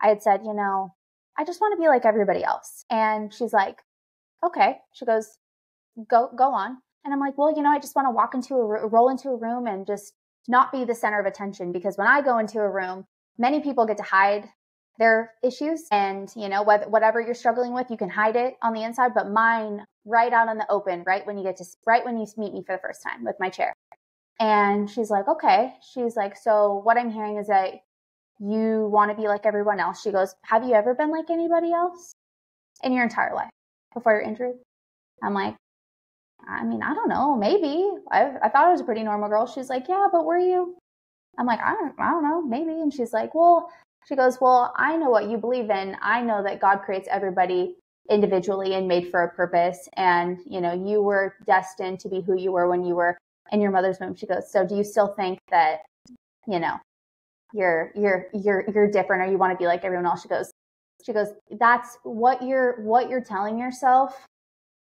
I had said, I just want to be like everybody else. And she's like, okay. She goes, go on. And I'm like, well, I just want to roll into a room and just not be the center of attention, because when I go into a room, many people get to hide their issues, and whatever you're struggling with, you can hide it on the inside, but mine right out in the open, right when you meet me for the first time with my chair. And she's like, okay. She's like, so what I'm hearing is that you want to be like everyone else. She goes, have you ever been like anybody else in your entire life before your injury? I'm like, I don't know, maybe. I thought I was a pretty normal girl. She's like, yeah, but were you? I'm like, I don't know, maybe. And she's like, she goes, well, I know what you believe in. I know that God creates everybody individually and made for a purpose. And, you were destined to be who you were when you were in your mother's womb. She goes, so do you still think that, you're different, or you want to be like everyone else? She goes, that's what you're telling yourself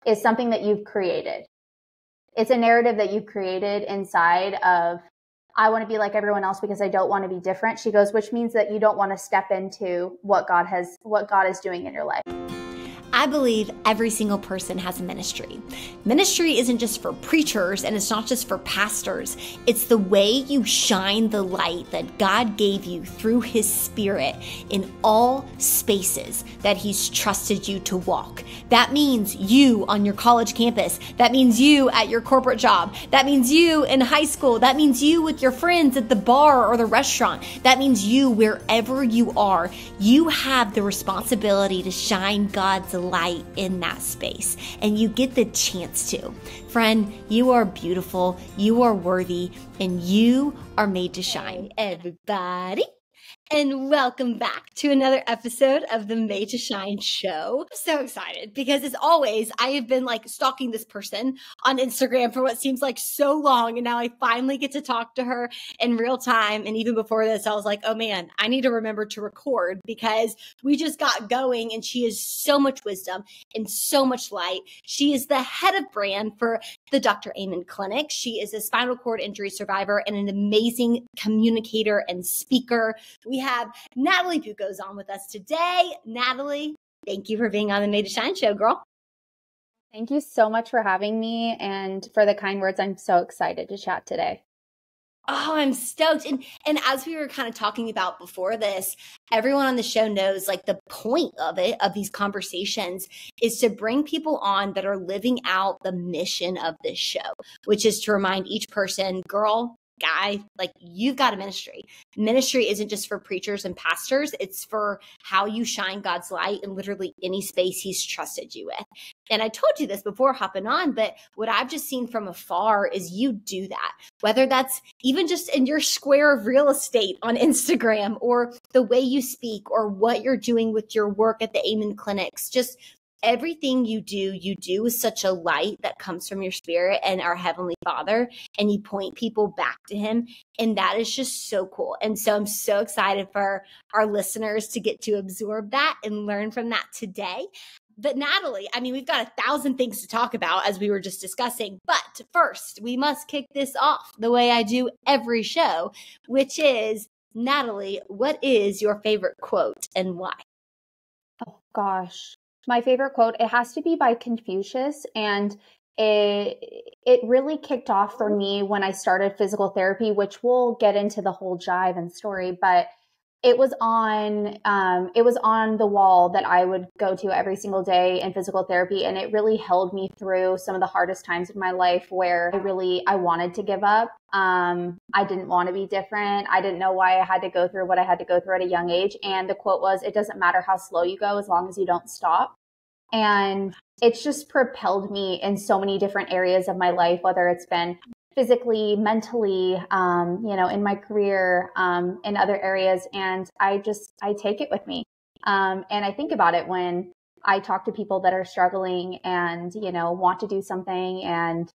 is something that you've created. It's a narrative that you've created inside of, I want to be like everyone else because I don't want to be different. She goes, which means that you don't want to step into what God is doing in your life. I believe every single person has a ministry. Ministry isn't just for preachers, and it's not just for pastors. It's the way you shine the light that God gave you through His Spirit in all spaces that He's trusted you to walk. That means you on your college campus. That means you at your corporate job. That means you in high school. That means you with your friends at the bar or the restaurant. That means you wherever you are. You have the responsibility to shine God's light in that space, and you get the chance to. Friend, you are beautiful, you are worthy, and you are made to shine. Everybody, and welcome back to another episode of the Made to Shine show. I'm so excited because, as always, I have been stalking this person on Instagram for what seems like so long, and now I finally get to talk to her in real time. And even before this, I was like, oh man, I need to remember to record because we just got going, and she has so much wisdom and so much light. She is the head of brand for the Dr. Amen Clinic. She is a spinal cord injury survivor and an amazing communicator and speaker. We have Natalie Buchhoz on with us today. Natalie, thank you for being on the Made to Shine show, girl. Thank you so much for having me and for the kind words. I'm so excited to chat today. Oh, I'm stoked. And as we were kind of talking about before this, everyone on the show knows the point of these conversations is to bring people on that are living out the mission of this show, which is to remind each person, girl, guy, you've got a ministry. Ministry isn't just for preachers and pastors. It's for how you shine God's light in literally any space He's trusted you with. And I told you this before hopping on, but what I've just seen from afar is you do that, whether that's even just in your square of real estate on Instagram, or the way you speak, or what you're doing with your work at the Amen Clinics. Just everything you do with such a light that comes from your Spirit and our Heavenly Father, and you point people back to Him. And that is just so cool. And so I'm so excited for our listeners to get to absorb that and learn from that today. But Natalie, we've got 1,000 things to talk about, as we were just discussing. But first, we must kick this off the way I do every show, which is, Natalie, what is your favorite quote and why? Oh, gosh. My favorite quote, it has to be by Confucius, and it really kicked off for me when I started physical therapy, which we'll get into the whole jive and story, but it was on the wall that I would go to every single day in physical therapy, and it really held me through some of the hardest times of my life where I wanted to give up. I didn't want to be different. I didn't know why I had to go through what I had to go through at a young age. And the quote was, it doesn't matter how slow you go as long as you don't stop. And it's just propelled me in so many different areas of my life, whether it's been physically, mentally, in my career, in other areas. And I take it with me. And I think about it when I talk to people that are struggling and, want to do something, and,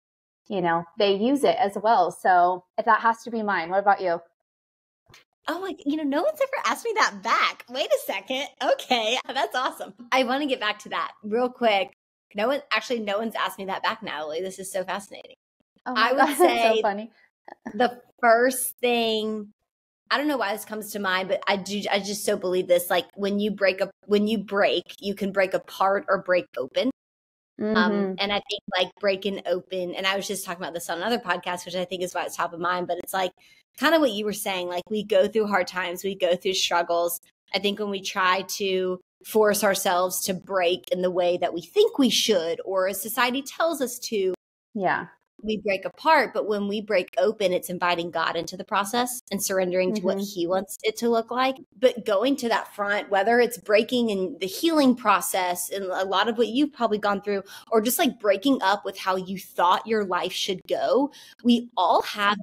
they use it as well. So if that has to be mine, what about you? Oh, no one's ever asked me that back. Wait a second. Okay, that's awesome. I want to get back to that real quick. No one's asked me that back, Natalie. This is so fascinating. Oh I would God, say so funny. The first thing I don't know why this comes to mind, but I just so believe this. Like when you break, you can break apart or break open. And I think like breaking open, and I was just talking about this on another podcast, which I think is why it's top of mind, but it's like kind of what you were saying, like we go through hard times, we go through struggles. I think when we try to force ourselves to break in the way that we think we should, or as society tells us to, yeah, we break apart. But when we break open, it's inviting God into the process and surrendering to what he wants it to look like. But going to that front, whether it's breaking in the healing process and a lot of what you've probably gone through, or just like breaking up with how you thought your life should go, we all have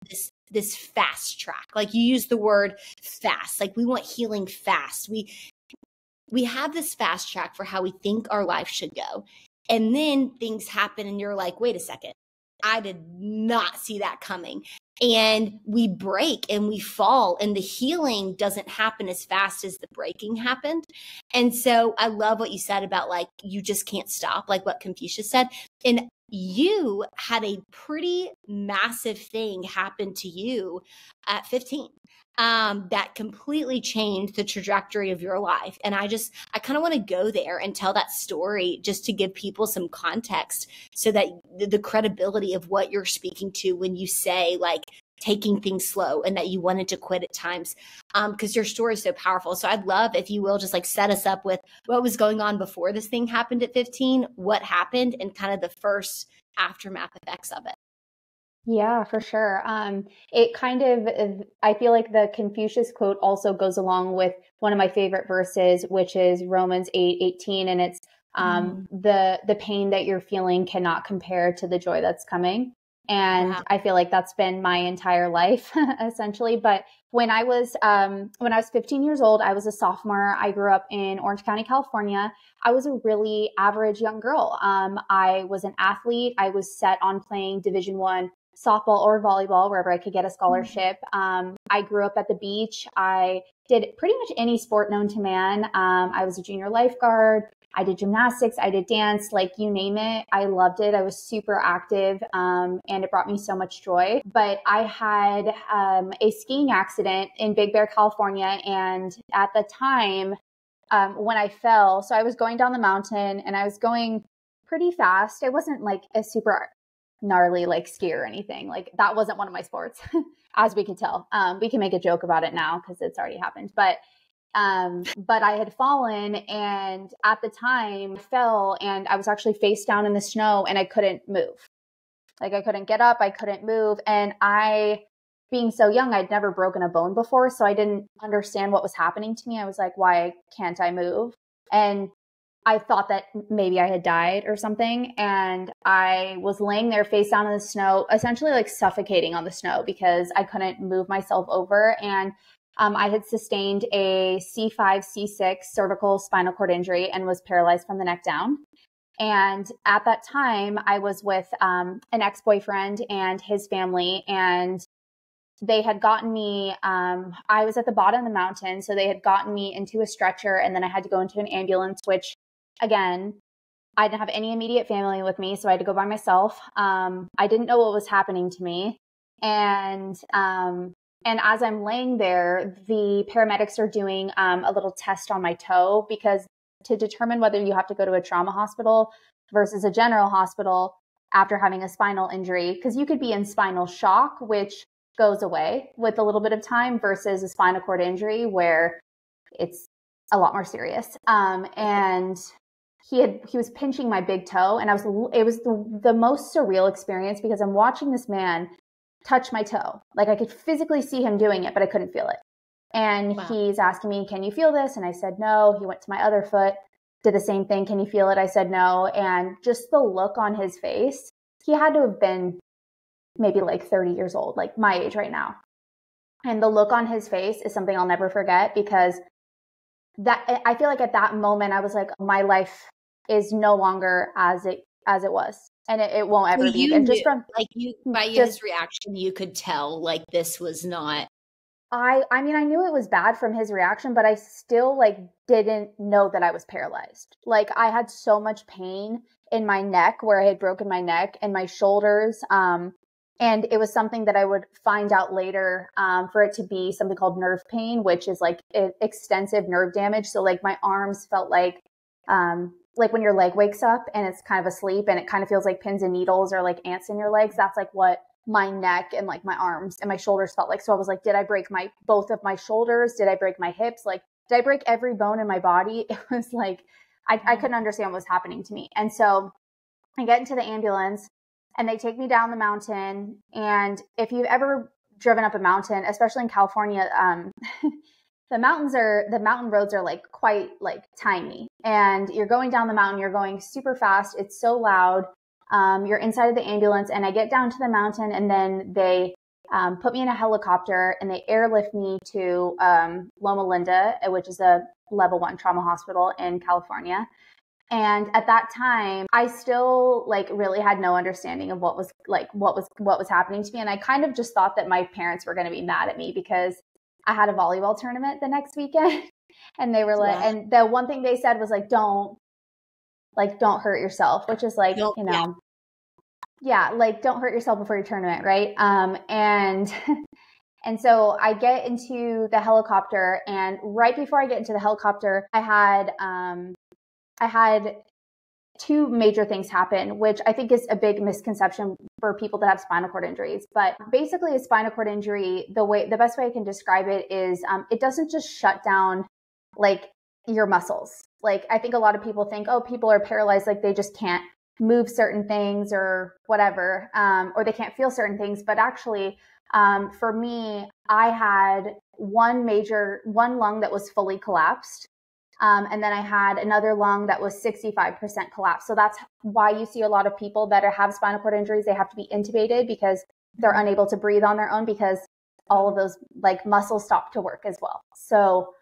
this fast track. Like you use the word fast, like we want healing fast. We have this fast track for how we think our life should go. And then things happen and you're like, wait a second, I did not see that coming. And we break and we fall, and the healing doesn't happen as fast as the breaking happened. And so I love what you said about like, you just can't stop, like what Confucius said. And you had a pretty massive thing happen to you at 15 that completely changed the trajectory of your life. And I kind of want to go there and tell that story just to give people some context so that the credibility of what you're speaking to when you say like taking things slow and that you wanted to quit at times, because your story is so powerful. So I'd love if you will just like set us up with what was going on before this thing happened at 15, what happened, and kind of the first aftermath effects of it. Yeah, for sure. It kind of, I feel like the Confucius quote also goes along with one of my favorite verses, which is Romans 8:18. And it's, the pain that you're feeling cannot compare to the joy that's coming. And wow. I feel like that's been my entire life essentially. But when I was 15 years old, I was a sophomore. I grew up in Orange County, California. I was a really average young girl. I was an athlete. I was set on playing Division I softball or volleyball, wherever I could get a scholarship. I grew up at the beach. I did pretty much any sport known to man. I was a junior lifeguard. I did gymnastics. I did dance, like you name it. I loved it. I was super active, and it brought me so much joy. But I had a skiing accident in Big Bear, California. And at the time when I fell, so I was going down the mountain and I was going pretty fast. It wasn't like a super gnarly like ski or anything. Like that wasn't one of my sports, as we could tell. We can make a joke about it now because it's already happened. But I had fallen, and at the time I fell and I was actually face down in the snow and I couldn't move. Like I couldn't get up, I couldn't move. And being so young, I'd never broken a bone before. So I didn't understand what was happening to me. I was like, why can't I move? And I thought that maybe I had died or something. And I was laying there face down in the snow, essentially like suffocating on the snow because I couldn't move myself over. And I had sustained a C5, C6 cervical spinal cord injury and was paralyzed from the neck down. And at that time, I was with an ex-boyfriend and his family, and they had gotten me, I was at the bottom of the mountain, so they had gotten me into a stretcher, and then I had to go into an ambulance, which, again, I didn't have any immediate family with me, so I had to go by myself. I didn't know what was happening to me. And as I'm laying there, the paramedics are doing a little test on my toe, because to determine whether you have to go to a trauma hospital versus a general hospital after having a spinal injury, because you could be in spinal shock, which goes away with a little bit of time, versus a spinal cord injury where it's a lot more serious. And he was pinching my big toe, and it was the most surreal experience because I'm watching this man touch my toe. Like I could physically see him doing it, but I couldn't feel it. And wow. He's asking me, can you feel this? And I said, no. He went to my other foot, did the same thing. Can you feel it? I said, no. And just the look on his face, he had to have been maybe like 30 years old, like my age right now. And the look on his face is something I'll never forget, because I feel like at that moment I was like, my life is no longer as it was. And it won't ever be. And just from like his reaction, you could tell like this was not. I mean, I knew it was bad from his reaction, but I still like didn't know that I was paralyzed. Like I had so much pain in my neck where I had broken my neck, and my shoulders. And it was something that I would find out later, for it to be something called nerve pain, which is like extensive nerve damage. So like my arms felt like when your leg wakes up and it's kind of asleep and it kind of feels like pins and needles or like ants in your legs. That's like what my neck and like my arms and my shoulders felt like. So I was like, did I break both of my shoulders? Did I break my hips? Like, did I break every bone in my body? It was like, I couldn't understand what was happening to me. And so I get into the ambulance and they take me down the mountain. And if you've ever driven up a mountain, especially in California, the mountain roads are like quite like tiny, and you're going down the mountain, you're going super fast. It's so loud. You're inside of the ambulance, and I get down to the mountain, and then they put me in a helicopter and they airlift me to Loma Linda, which is a level 1 trauma hospital in California. And at that time, I still like really had no understanding of what was happening to me. And I kind of just thought that my parents were going to be mad at me because I had a volleyball tournament the next weekend. And they were like, and the one thing they said was like, don't hurt yourself, which is like, like don't hurt yourself before your tournament. Right. And so I get into the helicopter, and right before I get into the helicopter, I had two major things happen, which I think is a big misconception for people that have spinal cord injuries. But basically a spinal cord injury, the best way I can describe it is it doesn't just shut down like your muscles. Like I think a lot of people think, oh, people are paralyzed, like they just can't move certain things or whatever, or they can't feel certain things. But actually, for me, I had one lung that was fully collapsed. And then I had another lung that was 65% collapsed. So that's why you see a lot of people that have spinal cord injuries, they have to be intubated because they're unable to breathe on their own because all of those like muscles stop to work as well. So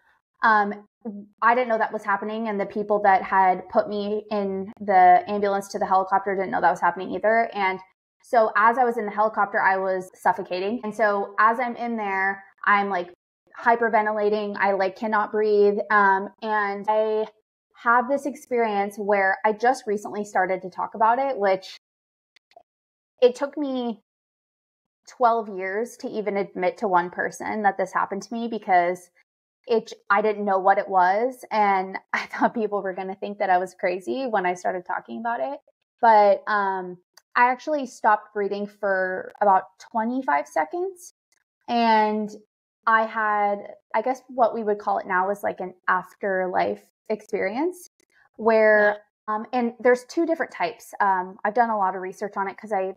I didn't know that was happening. And the people that had put me in the ambulance to the helicopter didn't know that was happening either. And so as I was in the helicopter, I was suffocating. And so as I'm in there, I'm like hyperventilating. I like cannot breathe. And I have this experience where I just recently started to talk about it, which it took me 12 years to even admit to one person that this happened to me because I didn't know what it was. And I thought people were going to think that I was crazy when I started talking about it. But I actually stopped breathing for about 25 seconds. And I had, I guess what we would call it now is like an afterlife experience where, and there's two different types. I've done a lot of research on it because I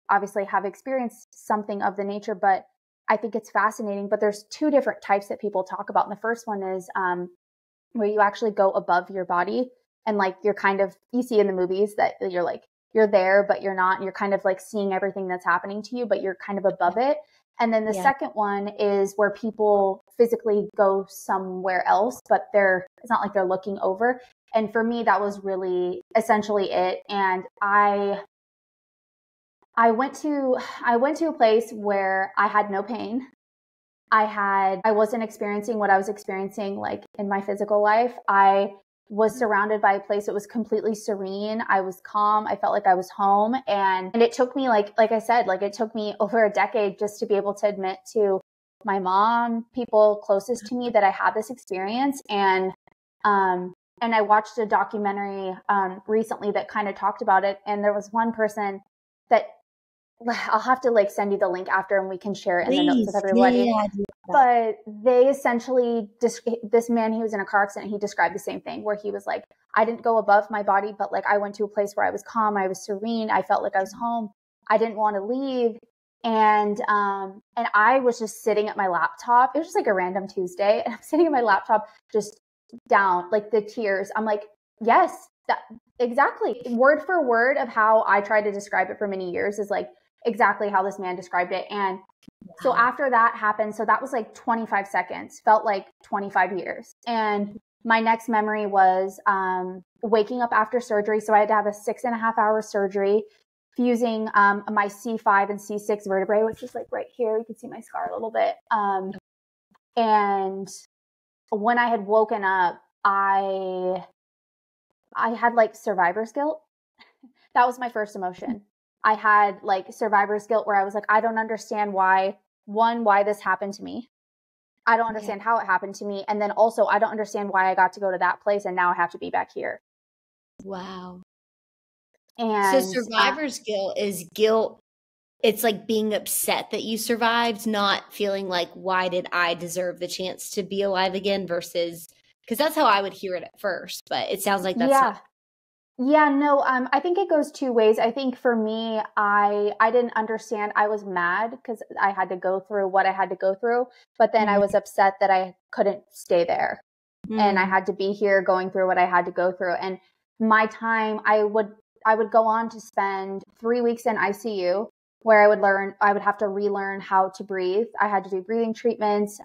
obviously have experienced something of the nature, but I think it's fascinating. But there's two different types that people talk about. And the first one is where you actually go above your body and like you're kind of, you see in the movies that you're like, you're there, but you're not. And you're kind of like seeing everything that's happening to you, but you're kind of above it. And then the second one is where people physically go somewhere else, but it's not like they're looking over. And for me, that was really essentially it. And I went to a place where I had no pain. I wasn't experiencing what I was experiencing like in my physical life. I was surrounded by a place that was completely serene. I was calm. I felt like I was home. And it took me, like I said, like it took me over a decade just to be able to admit to my mom, people closest to me, that I had this experience. And I watched a documentary recently that kind of talked about it. And there was one person that I'll have to like send you the link after and we can share it in the notes with everybody. But they essentially, this man, he was in a car accident. He described the same thing where he was like, I didn't go above my body, but like I went to a place where I was calm. I was serene. I felt like I was home. I didn't want to leave. And I was just sitting at my laptop. It was just like a random Tuesday. And I'm sitting at my laptop, just down, like the tears. I'm like, yes, exactly. Word for word of how I tried to describe it for many years is like exactly how this man described it. And so after that happened, so that was like 25 seconds, felt like 25 years. And my next memory was waking up after surgery. So I had to have a 6.5 hour surgery, fusing my C5 and C6 vertebrae, which is like right here. You can see my scar a little bit. And when I had woken up, I had like survivor's guilt. That was my first emotion. I had like survivor's guilt where I was like, I don't understand why this happened to me. I don't understand how it happened to me. And then also I don't understand why I got to go to that place and now I have to be back here. Wow. And so survivor's guilt is guilt. It's like being upset that you survived, not feeling like, why did I deserve the chance to be alive again versus, because that's how I would hear it at first, but it sounds like that's not. Yeah, no, I think it goes two ways. I think for me, I didn't understand. I was mad because I had to go through what I had to go through, but then I was upset that I couldn't stay there and I had to be here going through what I had to go through. And my time, I would go on to spend 3 weeks in ICU where I would have to relearn how to breathe. I had to do breathing treatments.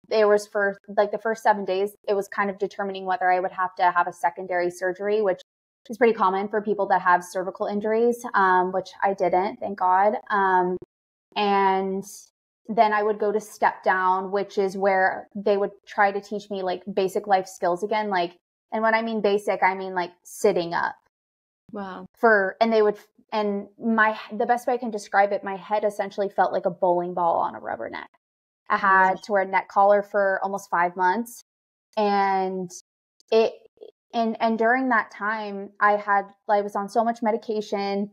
It was for like the first 7 days, it was kind of determining whether I would have to have a secondary surgery, which is pretty common for people that have cervical injuries, which I didn't, thank God. And then I would go to step down, which is where they would try to teach me like basic life skills again. Like, and when I mean basic, I mean like sitting up. Wow. The best way I can describe it, my head essentially felt like a bowling ball on a rubber neck. I had to wear a neck collar for almost 5 months. And during that time, I was on so much medication,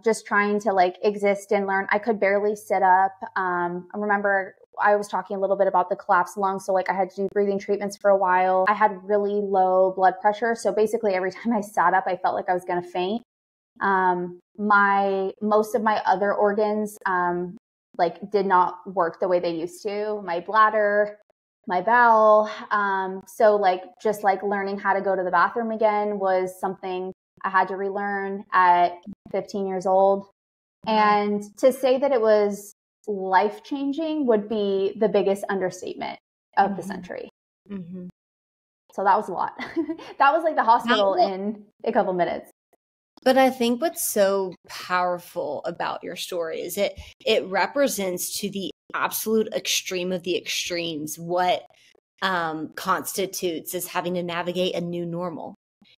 just trying to like exist and learn. I could barely sit up. I remember I was talking a little bit about the collapsed lungs. So like I had to do breathing treatments for a while. I had really low blood pressure. So basically every time I sat up, I felt like I was going to faint. Most of my other organs, like did not work the way they used to. My bladder, my bowel. So like, just like learning how to go to the bathroom again was something I had to relearn at 15 years old. And to say that it was life-changing would be the biggest understatement of the century. So that was a lot. That was like the hospital in a couple minutes. But I think what's so powerful about your story is it represents to the absolute extreme of the extremes what constitutes as having to navigate a new normal.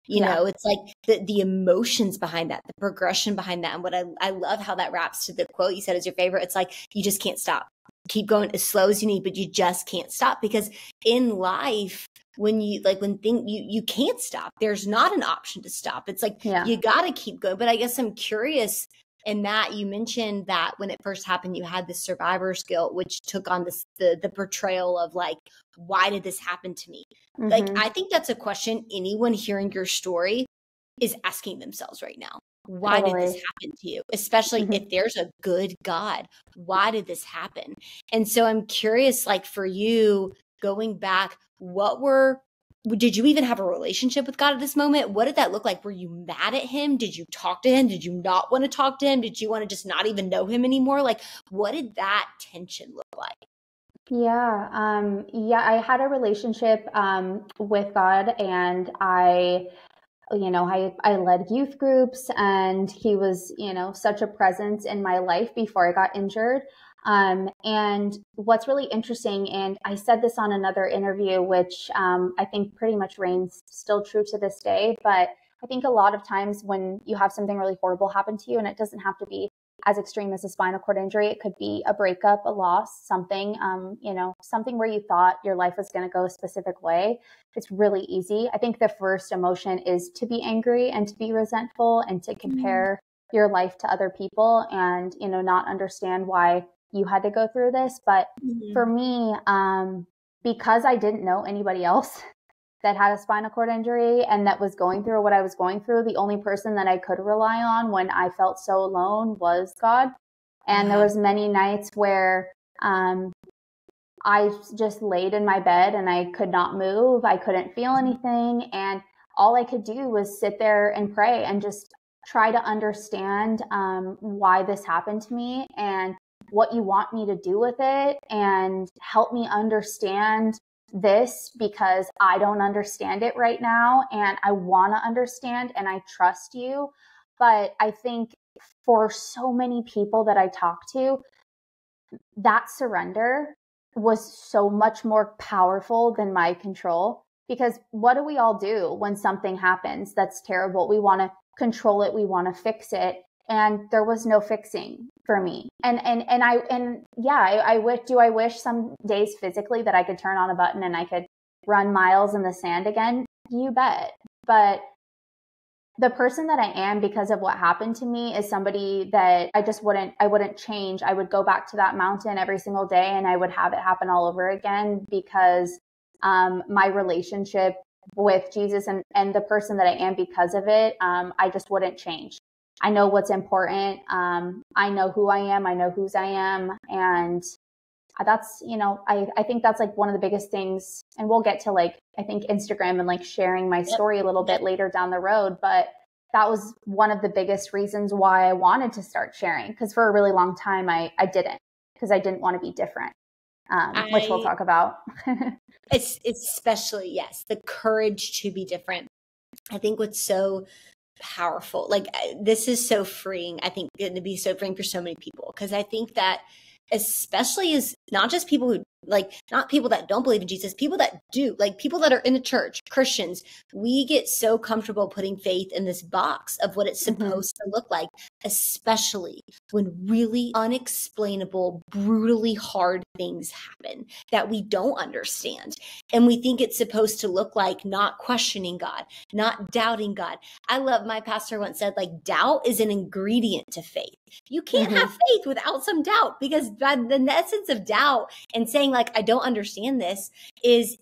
You know, it's like the emotions behind that, the progression behind that. And what I love how that wraps to the quote you said is your favorite. It's like, you just can't stop. Keep going as slow as you need, but you just can't stop, because in life, you can't stop. There's not an option to stop. It's like, you got to keep going. But I guess I'm curious in that you mentioned that when it first happened, you had this survivor's guilt, which took on this, the portrayal of like, why did this happen to me? Like, I think that's a question anyone hearing your story is asking themselves right now. Why did this happen to you? Especially if there's a good God, why did this happen? And so I'm curious, like for you going back, did you even have a relationship with God at this moment? What did that look like? Were you mad at him? Did you talk to him? Did you not want to talk to him? Did you want to just not even know him anymore? Like, what did that tension look like? Yeah. I had a relationship, with God, and I led youth groups, and he was, such a presence in my life before I got injured. And what's really interesting, and I said this on another interview, which I think pretty much reigns still true to this day, but I think a lot of times when you have something really horrible happen to you, and it doesn't have to be as extreme as a spinal cord injury, it could be a breakup, a loss, something, something where you thought your life was going to go a specific way. It's really easy. I think the first emotion is to be angry and to be resentful and to compare your life to other people and, not understand why you had to go through this. But for me, because I didn't know anybody else that had a spinal cord injury and that was going through what I was going through, the only person that I could rely on when I felt so alone was God. And there was many nights where I just laid in my bed and I could not move. I couldn't feel anything. And all I could do was sit there and pray and just try to understand why this happened to me and what you want me to do with it, and help me understand this, because I don't understand it right now and I want to understand and I trust you. But I think for so many people that I talk to, that surrender was so much more powerful than my control. Because what do we all do when something happens that's terrible? We want to control it. We want to fix it. and there was no fixing for me. I wish some days physically that I could turn on a button and I could run miles in the sand again? You bet. But the person that I am because of what happened to me is somebody that I wouldn't change. I would go back to that mountain every single day and I would have it happen all over again because my relationship with Jesus and the person that I am because of it, I just wouldn't change. I know what's important. I know who I am. I know whose I am. And that's, I think that's like one of the biggest things. And we'll get to like, I think Instagram and like sharing my story a little bit later down the road. But that was one of the biggest reasons why I wanted to start sharing. Because for a really long time, I didn't, because I didn't want to be different, which we'll talk about. It's especially, yes, the courage to be different. I think what's so powerful, like this is so freeing, I think going to be so freeing for so many people, because I think that especially as not just people who like, not people that don't believe in Jesus, people that do, like people that are in the church, Christians, we get so comfortable putting faith in this box of what it's supposed to look like, especially when really unexplainable, brutally hard things happen that we don't understand. And we think it's supposed to look like not questioning God, not doubting God. I love, my pastor once said, like, doubt is an ingredient to faith. You can't have faith without some doubt, because by the essence of doubt and saying like, I don't understand this is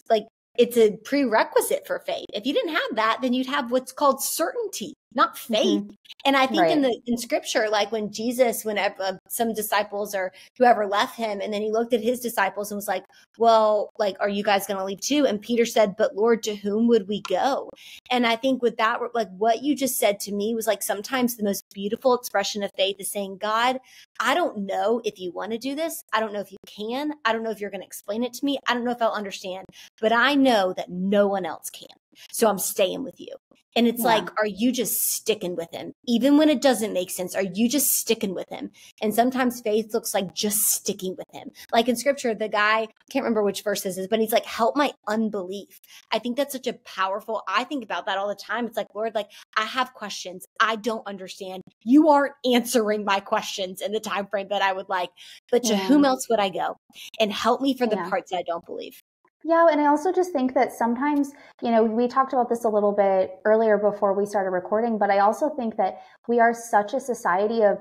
like, it's a prerequisite for faith. If you didn't have that, then you'd have what's called certainty, not faith. And I think in scripture, like when Jesus, whenever some disciples or whoever left him, and then he looked at his disciples and was like, well, like, are you guys going to leave too? And Peter said, but Lord, to whom would we go? And I think with that, like what you just said to me was like, sometimes the most beautiful expression of faith is saying, God, I don't know if you want to do this. I don't know if you can. I don't know if you're going to explain it to me. I don't know if I'll understand, but I know that no one else can. So I'm staying with you. And it's like, are you just sticking with him? Even when it doesn't make sense, are you just sticking with him? And sometimes faith looks like just sticking with him. Like in scripture, the guy, I can't remember which verse this is, but he's like, help my unbelief. I think that's such a powerful, I think about that all the time. It's like, Lord, like I have questions. I don't understand. You aren't answering my questions in the time frame that I would like, but to whom else would I go? And help me for the parts that I don't believe. Yeah. And I also just think that sometimes, we talked about this a little bit earlier before we started recording, but I also think that we are such a society of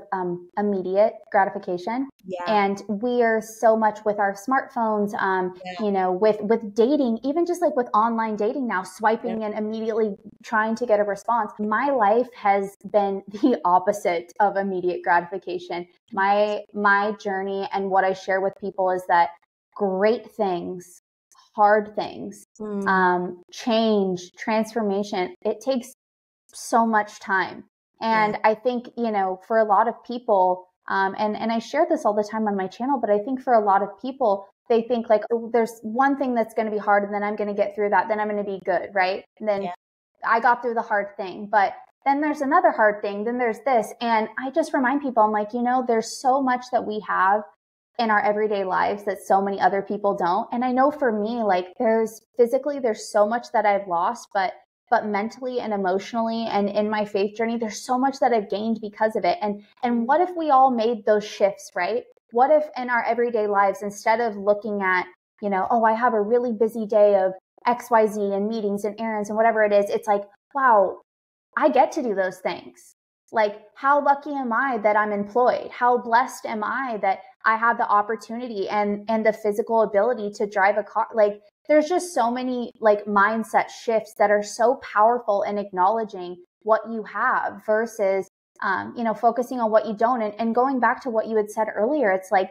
immediate gratification. And we are so much with our smartphones, with dating, even just like with online dating now, swiping and immediately trying to get a response. My life has been the opposite of immediate gratification. My journey and what I share with people is that great things, hard things, change, transformation, it takes so much time. And I think, for a lot of people, and I share this all the time on my channel, but I think for a lot of people, they think like, oh, there's one thing that's going to be hard and then I'm going to get through that. Then I'm going to be good. Right. And then I got through the hard thing, but then there's another hard thing. Then there's this. And I just remind people, I'm like, there's so much that we have in our everyday lives that so many other people don't. And I know for me, like there's so much that I've lost, but mentally and emotionally and in my faith journey, there's so much that I've gained because of it. And what if we all made those shifts, right? What if in our everyday lives, instead of looking at, I have a really busy day of XYZ and meetings and errands and whatever it is, it's like, wow, I get to do those things. Like, how lucky am I that I'm employed? How blessed am I that I have the opportunity and the physical ability to drive a car? Like, there's just so many like mindset shifts that are so powerful in acknowledging what you have versus, focusing on what you don't. And going back to what you had said earlier, it's like,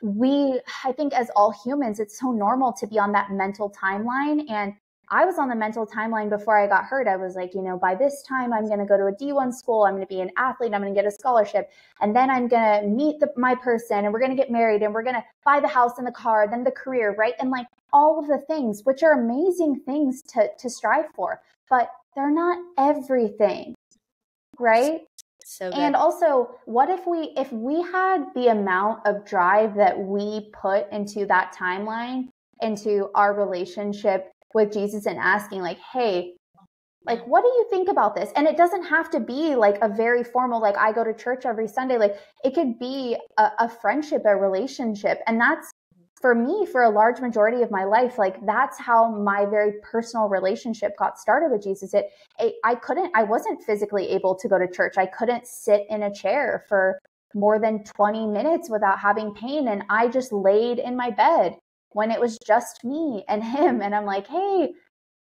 I think as all humans, it's so normal to be on that mental timeline. And I was on the mental timeline before I got hurt. I was like, by this time, I'm going to go to a D1 school. I'm going to be an athlete. I'm going to get a scholarship. And then I'm going to meet my person and we're going to get married and we're going to buy the house and the car, then the career, right? And like all of the things, which are amazing things to strive for, but they're not everything, right? So good. And also, what if we had the amount of drive that we put into that timeline, into our relationship with Jesus and asking like, hey, Like, what do you think about this? And it doesn't have to be like a very formal, like I go to church every Sunday. Like it could be a friendship, a relationship. And that's for me, for a large majority of my life, like that's how my very personal relationship got started with Jesus. I wasn't physically able to go to church. I couldn't sit in a chair for more than 20 minutes without having pain. And I just laid in my bed when it was just me and him. And I'm like, hey,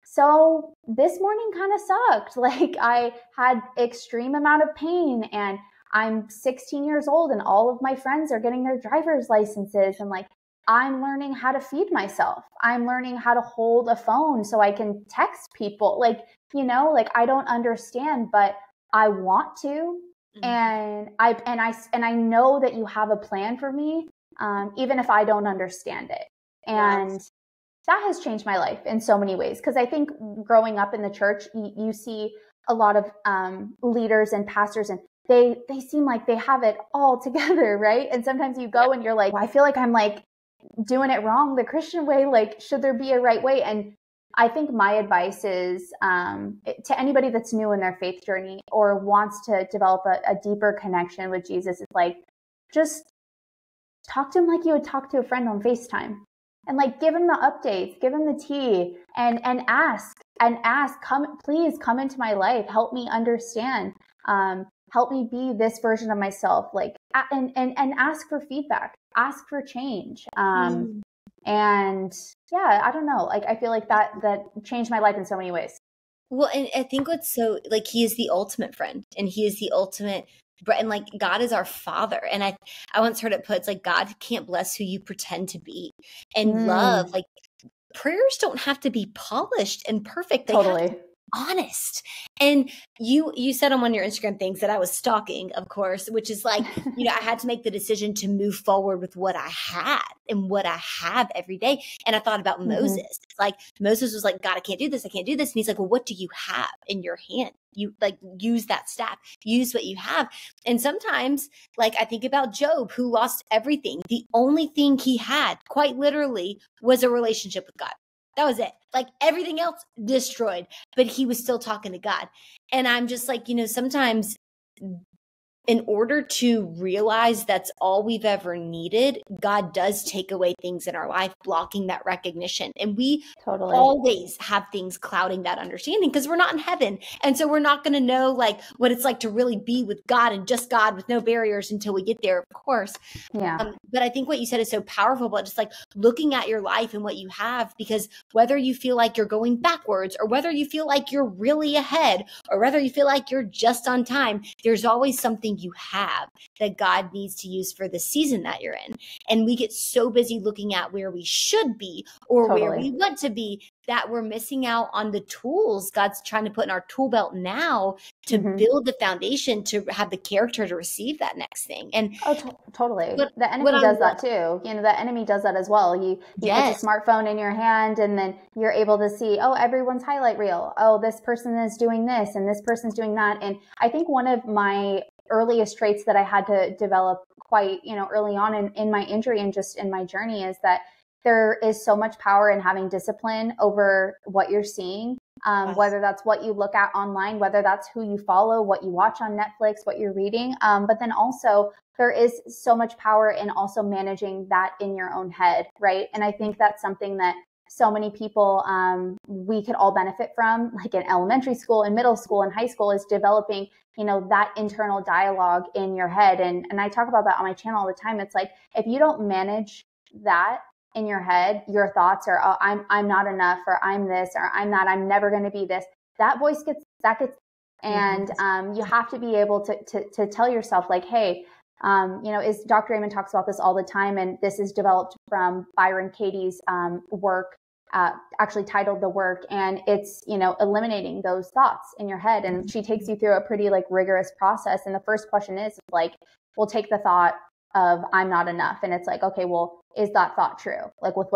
so this morning kind of sucked. Like I had extreme amount of pain and I'm 16 years old and all of my friends are getting their driver's licenses. And like, I'm learning how to feed myself. I'm learning how to hold a phone so I can text people. Like, like I don't understand, but I want to. And I know that you have a plan for me, even if I don't understand it. And that has changed my life in so many ways. Because I think growing up in the church, you see a lot of leaders and pastors, and they seem like they have it all together, right? And sometimes you go and you're like, well, I feel like I'm like doing it wrong the Christian way. Like, should there be a right way? And I think my advice is to anybody that's new in their faith journey or wants to develop a deeper connection with Jesus, is like, just talk to him like you would talk to a friend on FaceTime. And like, give him the updates, give him the tea, and ask, please come into my life. Help me understand. Help me be this version of myself. Like, and ask for feedback, ask for change. And yeah, I don't know. Like, I feel like that changed my life in so many ways. Well, and I think what's so, like, he is the ultimate friend and he is the ultimate, and like, God is our father. And I once heard it put, it's like, God can't bless who you pretend to be. And love, like, prayers don't have to be polished and perfect. They have to be honest. And you said on one of your Instagram things that I was stalking, of course, which is like, I had to make the decision to move forward with what I had and what I have every day. And I thought about Moses. It's like, Moses was like, God, I can't do this. I can't do this. And he's like, well, what do you have in your hand? You like, use that staff, use what you have. And sometimes, like, I think about Job, who lost everything. The only thing he had, quite literally, was a relationship with God. That was it. Like, everything else destroyed, but he was still talking to God. And I'm just like, sometimes in order to realize that's all we've ever needed, God does take away things in our life, blocking that recognition. And we always have things clouding that understanding because we're not in heaven. And so we're not going to know like what it's like to really be with God and just God with no barriers until we get there, of course. Yeah. But I think what you said is so powerful, but just like looking at your life and what you have, because whether you feel like you're going backwards or whether you feel like you're really ahead or whether you feel like you're just on time, there's always something you have that God needs to use for the season that you're in. And we get so busy looking at where we should be or where we want to be that we're missing out on the tools God's trying to put in our tool belt now to build the foundation to have the character to receive that next thing. And totally. The enemy does that too. The enemy does that as well. He puts a smartphone in your hand and then you're able to see, oh, everyone's highlight reel. Oh, this person is doing this and this person's doing that. And I think one of my earliest traits that I had to develop quite, early on in my injury and just in my journey is that there is so much power in having discipline over what you're seeing, whether that's what you look at online, whether that's who you follow, what you watch on Netflix, what you're reading. But then also there is so much power in also managing that in your own head, right? And I think that's something that so many people, we could all benefit from, like in elementary school and middle school and high school, is developing, that internal dialogue in your head. And I talk about that on my channel all the time. It's like, if you don't manage that in your head, your thoughts are, oh, I'm not enough, or I'm this, or I'm that, I'm never going to be this. That voice gets, and you have to be able to tell yourself like, hey, is Dr. Amen talks about this all the time. And this is developed from Byron Katie's work, actually titled The Work. And it's, eliminating those thoughts in your head. And she takes you through a pretty like rigorous process. And the first question is like, we'll take the thought of I'm not enough. And it's like, okay, well, is that thought true? Like with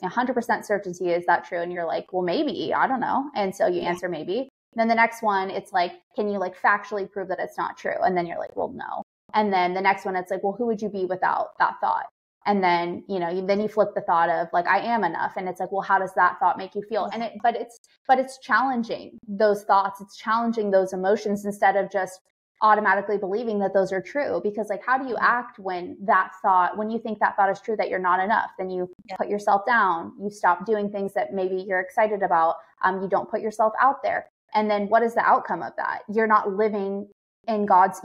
100% certainty, is that true? And you're like, well, maybe, I don't know. And so you answer maybe. And then the next one, it's like, can you like factually prove that it's not true? And then you're like, well, no. And then the next one, it's like, well, who would you be without that thought? And then, then you flip the thought of like, I am enough. And it's like, well, how does that thought make you feel? And but it's challenging those thoughts. It's challenging those emotions instead of just automatically believing that those are true. Because like, how do you act when you think that thought is true, that you're not enough? Then you put yourself down. You stop doing things that maybe you're excited about. You don't put yourself out there. And then what is the outcome of that? You're not living in God's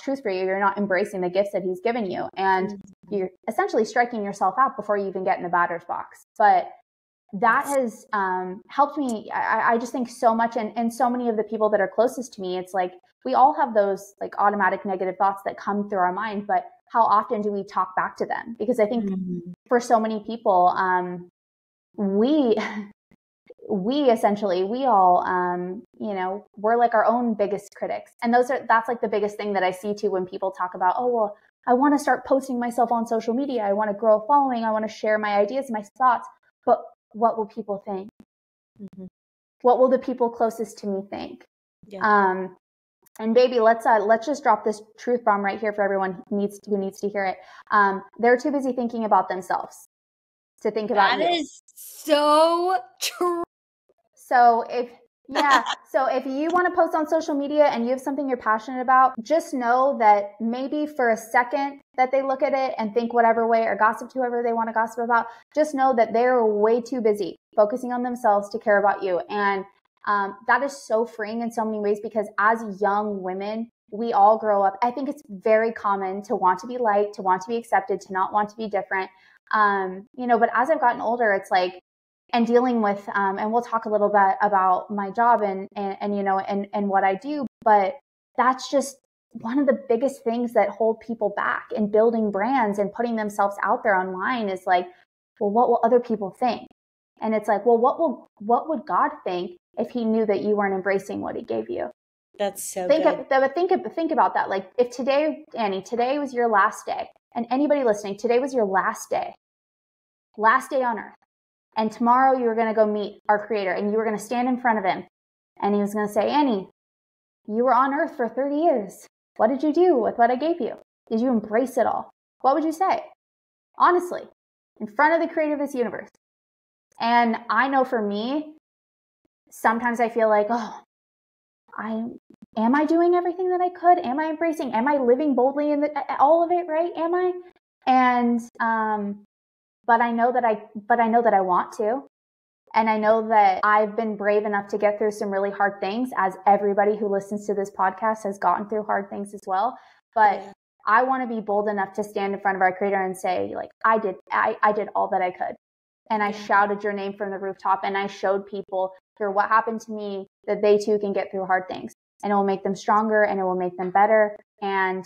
truth for you. You're not embracing the gifts that he's given you. And you're essentially striking yourself out before you even get in the batter's box. But that has helped me. I just think so much. And so many of the people that are closest to me, it's like, we all have those like automatic negative thoughts that come through our mind, but how often do we talk back to them? Because I think for so many people, we all, we're like our own biggest critics. And that's like the biggest thing that I see too when people talk about, oh, well, I want to start posting myself on social media. I want to grow a following. I want to share my ideas, my thoughts. But what will people think? What will the people closest to me think? Yeah. And baby, let's just drop this truth bomb right here for everyone who needs to hear it. They're too busy thinking about themselves to think about you. That is so true. So if you want to post on social media and you have something you're passionate about, just know that maybe for a second that they look at it and think whatever way or gossip to whoever they want to gossip about, just know that they're way too busy focusing on themselves to care about you. And that is so freeing in so many ways, because as young women, we all grow up. I think it's very common to want to be liked, to want to be accepted, to not want to be different. But as I've gotten older, it's like, and dealing with, and we'll talk a little bit about my job and what I do, but that's just one of the biggest things that hold people back in building brands and putting themselves out there online is like, well, what will other people think? And it's like, well, what would God think if he knew that you weren't embracing what he gave you? That's so good. Think about that. Like if today, Annie, today was your last day, and anybody listening, today was your last day on earth. And tomorrow you were going to go meet our creator and you were going to stand in front of him. And he was going to say, Annie, you were on earth for 30 years. What did you do with what I gave you? Did you embrace it all? What would you say? Honestly, in front of the creator of this universe. And I know for me, sometimes I feel like, am I doing everything that I could? Am I embracing? Am I living boldly in all of it? Right? Am I? And, but I know that I want to. And I know that I've been brave enough to get through some really hard things, as everybody who listens to this podcast has gotten through hard things as well. But I want to be bold enough to stand in front of our creator and say, like, I did all that I could. And I shouted your name from the rooftop, and I showed people through what happened to me that they too can get through hard things, and it will make them stronger and it will make them better. And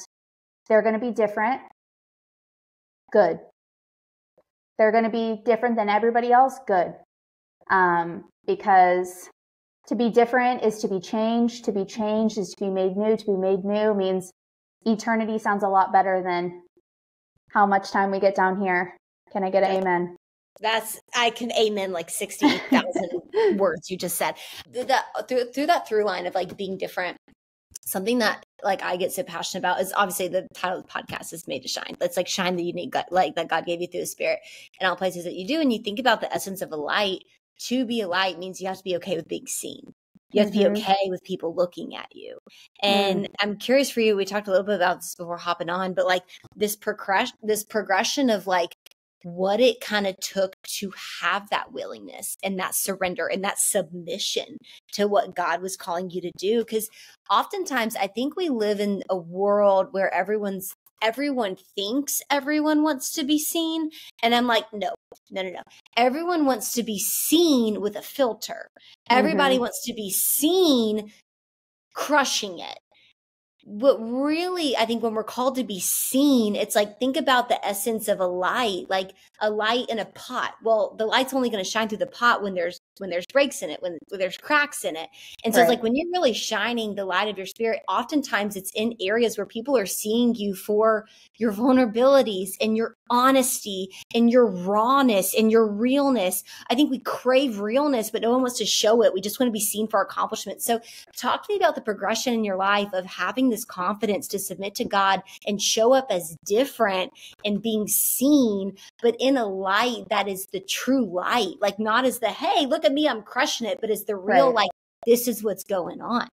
they're going to be different. Good. They're going to be different than everybody else. Good. Because to be different is to be changed. To be changed is to be made new. To be made new means eternity sounds a lot better than how much time we get down here. Can I get an amen? I can amen like 60,000 words you just said. Through that through line of like being different, something that like I get so passionate about is obviously the title of the podcast is Made to Shine. Let's like shine the unique like that God gave you through the Spirit in all places that you do. And you think about the essence of a light. To be a light means you have to be okay with being seen. You have to be okay with people looking at you. And I'm curious for you, we talked a little bit about this before hopping on, but like this progression of like what it kind of took to have that willingness and that surrender and that submission to what God was calling you to do. Because oftentimes I think we live in a world where everyone thinks everyone wants to be seen. And I'm like, no. Everyone wants to be seen with a filter. Everybody wants to be seen crushing it. But really, I think when we're called to be seen, it's like, think about the essence of a light, like a light in a pot. Well, the light's only going to shine through the pot when there's breaks in it, when there's cracks in it. And so it's like when you're really shining the light of your Spirit, oftentimes it's in areas where people are seeing you for your vulnerabilities and your honesty and your rawness and your realness. I think we crave realness, but no one wants to show it. We just want to be seen for our accomplishments. So talk to me about the progression in your life of having this confidence to submit to God and show up as different and being seen, but in a light that is the true light, like not as the, hey, look at me, I'm crushing it, but as the real, Right. like, this is what's going on.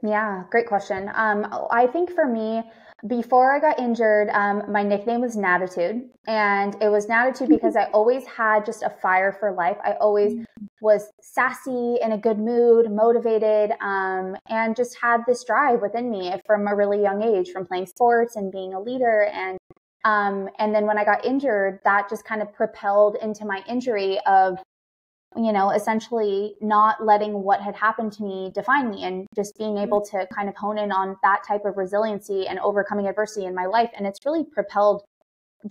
Yeah, great question. I think for me, before I got injured, my nickname was Natitude. And it was Natitude because I always had just a fire for life. I always was sassy, in a good mood, motivated, and just had this drive within me from a really young age, from playing sports and being a leader. And then when I got injured, that just kind of propelled into my injury of, essentially not letting what had happened to me define me, and just being able to kind of hone in on that type of resiliency and overcoming adversity in my life. And it's really propelled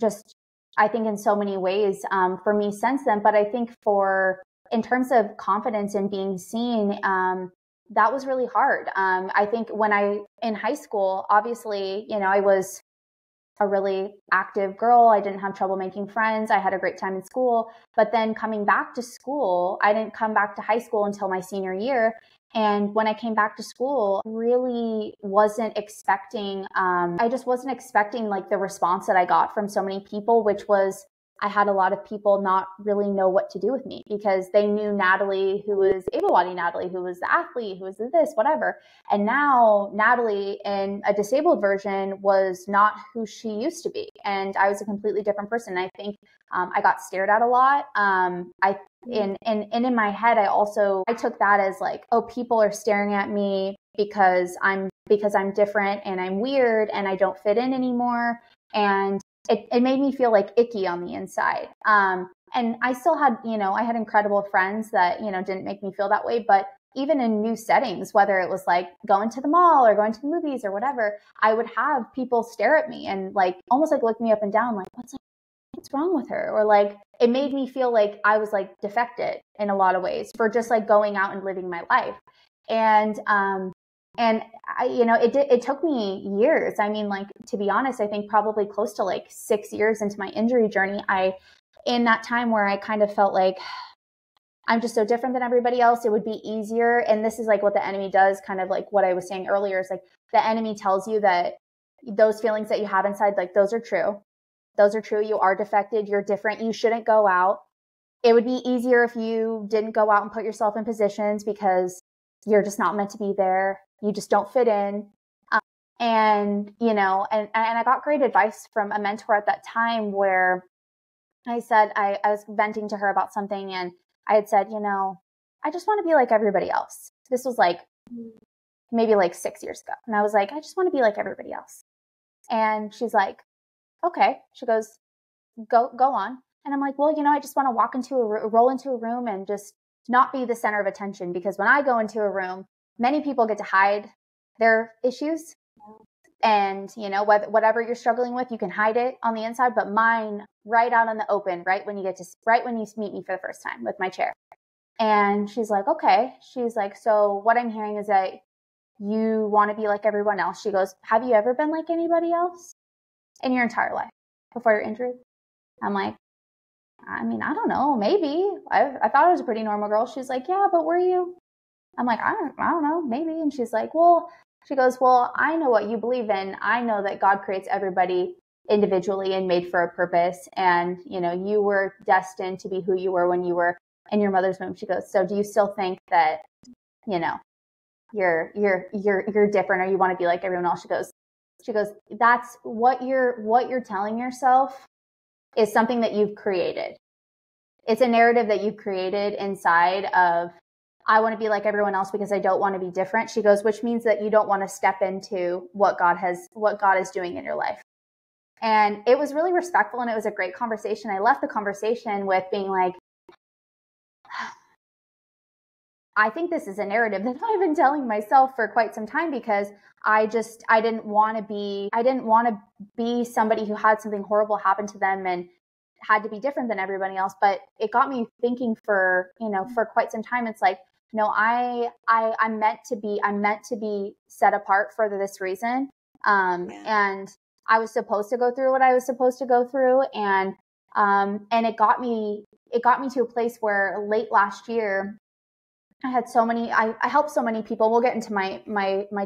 just, I think, in so many ways for me since then. But I think in terms of confidence and being seen, that was really hard. I think in high school, obviously, I was a really active girl. I didn't have trouble making friends. I had a great time in school. But then coming back to school, I didn't come back to high school until my senior year. And when I came back to school, really wasn't expecting, I just wasn't expecting like the response that I got from so many people, which was, I had a lot of people not really know what to do with me because they knew Natalie, who was able-bodied Natalie, who was the athlete, who was this, whatever. And now Natalie in a disabled version was not who she used to be. And I was a completely different person. I think I got stared at a lot. In my head, I took that as like, oh, people are staring at me because I'm different and I'm weird and I don't fit in anymore. And it made me feel like icky on the inside. And I still had, I had incredible friends that, didn't make me feel that way. But even in new settings, whether it was like going to the mall or going to the movies or whatever, I would have people stare at me and like almost like look me up and down, like, what's wrong with her? Or like, it made me feel like I was like defected in a lot of ways for just like going out and living my life. And it took me years. I mean, like, to be honest, I think probably close to like 6 years into my injury journey, in that time where I kind of felt like I'm just so different than everybody else, it would be easier. And this is like what the enemy does, kind of like what I was saying earlier, is like the enemy tells you that those feelings that you have inside, like those are true. Those are true. You are defected. You're different. You shouldn't go out. It would be easier if you didn't go out and put yourself in positions because you're just not meant to be there. You just don't fit in. And I got great advice from a mentor at that time where I said, I was venting to her about something and I had said, I just want to be like everybody else. This was like maybe like 6 years ago. And I was like, I just want to be like everybody else. And she's like, okay. She goes, go on. And I'm like, well, I just want to roll into a room and just not be the center of attention, because when I go into a room, many people get to hide their issues. And, whatever you're struggling with, you can hide it on the inside, but mine right out in the open, right when you meet me for the first time with my chair. And she's like, okay. She's like, so what I'm hearing is that you want to be like everyone else. She goes, have you ever been like anybody else in your entire life before your injury? I'm like, I mean, I don't know, maybe. I thought I was a pretty normal girl. She's like, yeah, but were you? I'm like, I don't know, maybe. And she's like, she goes, well, I know what you believe in. I know that God creates everybody individually and made for a purpose. And, you were destined to be who you were when you were in your mother's womb. She goes, so do you still think that, you're different, or you want to be like everyone else? She goes, that's what you're telling yourself is something that you've created. It's a narrative that you've created inside of, I want to be like everyone else because I don't want to be different. She goes, which means that you don't want to step into what God is doing in your life. And it was really respectful and it was a great conversation. I left the conversation with being like, I think this is a narrative that I've been telling myself for quite some time, because I didn't want to be somebody who had something horrible happen to them and had to be different than everybody else. But it got me thinking for quite some time. It's like, no, I'm meant to be set apart for this reason. And I was supposed to go through what I was supposed to go through. And it got me to a place where late last year, I had so many, I help so many people. We'll get into my